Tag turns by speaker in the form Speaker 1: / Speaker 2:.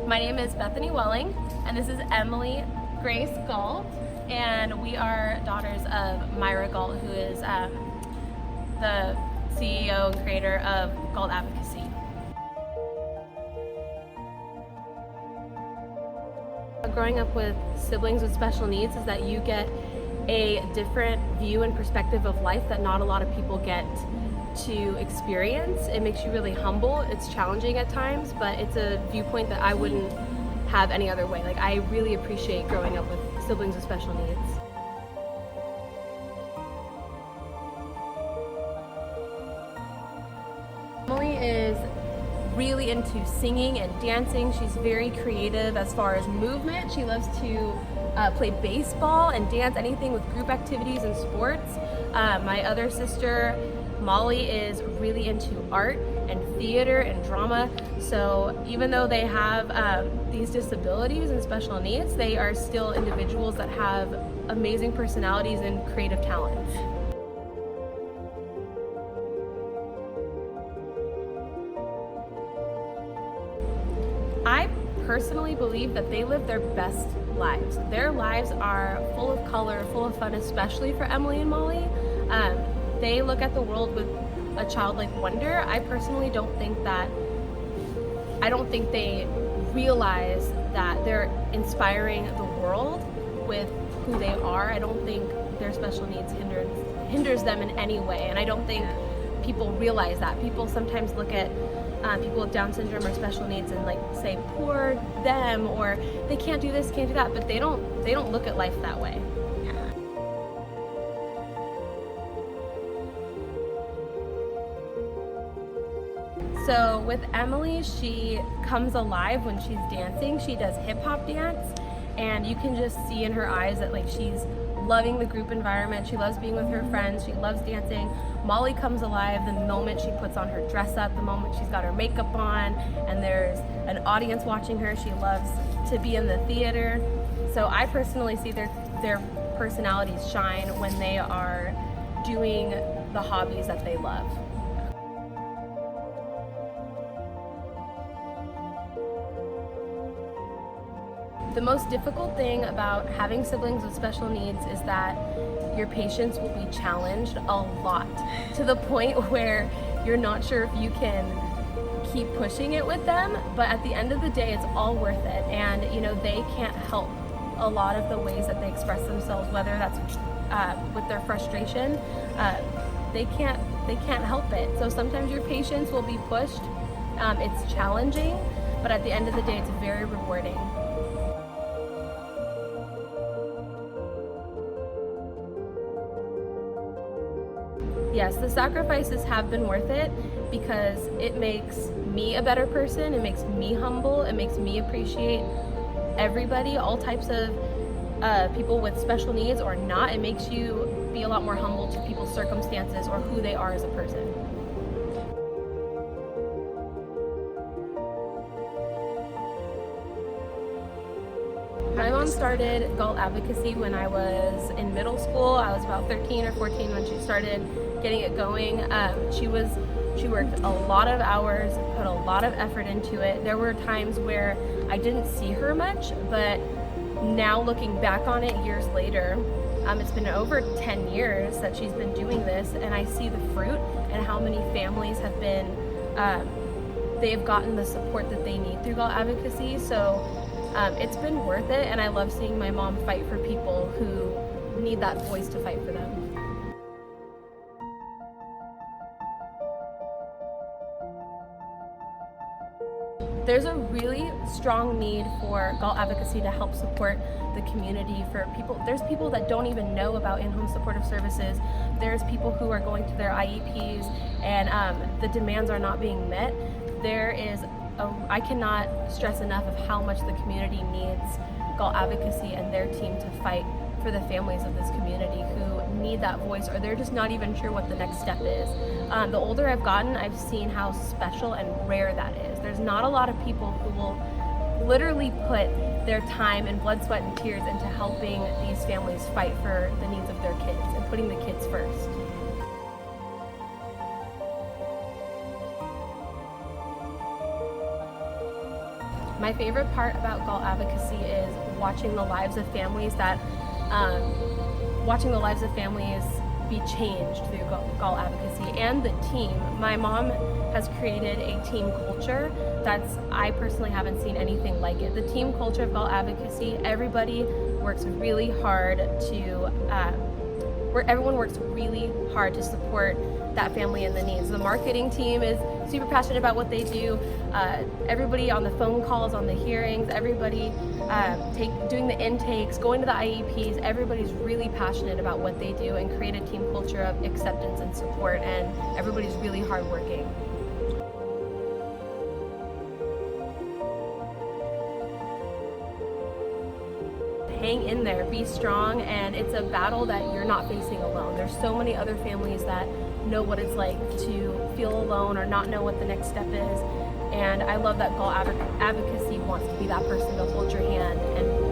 Speaker 1: My name is Bethany Welling, and this is Emily Grace Galt, and we are daughters of Myra Galt, who is the CEO and creator of Galt Advocacy. Growing up with siblings with special needs is that you get a different view and perspective of life that not a lot of people get to experience. It makes you really humble. It's challenging at times, but it's a viewpoint that I wouldn't have any other way. Like, I really appreciate growing up with siblings with special needs. Emily is really into singing and dancing. She's very creative as far as movement. She loves to play baseball and dance, anything with group activities and sports. My other sister, Molly, is really into art and theater and drama. So even though they have these disabilities and special needs, they are still individuals that have amazing personalities and creative talents. I personally believe that they live their best lives. Their lives are full of color, full of fun, especially for Emily and Molly. They look at the world with a childlike wonder. I personally don't think they realize that they're inspiring the world with who they are. I don't think their special needs hinders them in any way, and I don't think people realize that. People sometimes look at people with Down syndrome or special needs and like say poor them, or they can't do this, can't do that, but they don't look at life that way. So with Emily, she comes alive when she's dancing. She does hip hop dance, and you can just see in her eyes that like she's loving the group environment. She loves being with her friends. She loves dancing. Molly comes alive the moment she puts on her dress up, the moment she's got her makeup on and there's an audience watching her. She loves to be in the theater. So I personally see their personalities shine when they are doing the hobbies that they love. The most difficult thing about having siblings with special needs is that your patience will be challenged a lot, to the point where you're not sure if you can keep pushing it with them, but at the end of the day, it's all worth it. And you know, they can't help a lot of the ways that they express themselves, whether that's with their frustration. They can't help it. So sometimes your patience will be pushed. It's challenging, but at the end of the day, it's very rewarding. Yes, the sacrifices have been worth it because it makes me a better person, it makes me humble, it makes me appreciate everybody, all types of people with special needs or not. It makes you be a lot more humble to people's circumstances or who they are as a person. My mom started Galt Advocacy when I was in middle school. I was about 13 or 14 when she started getting it going. She worked a lot of hours, put a lot of effort into it. There were times where I didn't see her much, but now looking back on it years later, it's been over 10 years that she's been doing this, and I see the fruit and how many families have been, they've gotten the support that they need through Galt Advocacy. So it's been worth it, and I love seeing my mom fight for people who need that voice to fight for them. There's a really strong need for Galt Advocacy to help support the community. For people, there's people that don't even know about in-home supportive services. There's people who are going through their IEPs and the demands are not being met. I cannot stress enough of how much the community needs Galt Advocacy and their team to fight for the families of this community who need that voice, or they're just not even sure what the next step is. The older I've gotten, I've seen how special and rare that is. There's not a lot of people who will literally put their time and blood, sweat, and tears into helping these families fight for the needs of their kids and putting the kids first. My favorite part about Galt Advocacy is watching the lives of families be changed through Galt Advocacy and the team. My mom has created a team culture I personally haven't seen anything like it. The team culture of Galt Advocacy, everybody works really hard everyone works really hard to support that family and the needs. The marketing team is super passionate about what they do. Everybody on the phone calls, on the hearings, everybody doing the intakes, going to the IEPs, everybody's really passionate about what they do and create a team culture of acceptance and support, and everybody's really hardworking. Hang in there, be strong, and it's a battle that you're not facing alone. There's so many other families that know what it's like to feel alone or not know what the next step is, and I love that Galt Advocacy wants to be that person to hold your hand and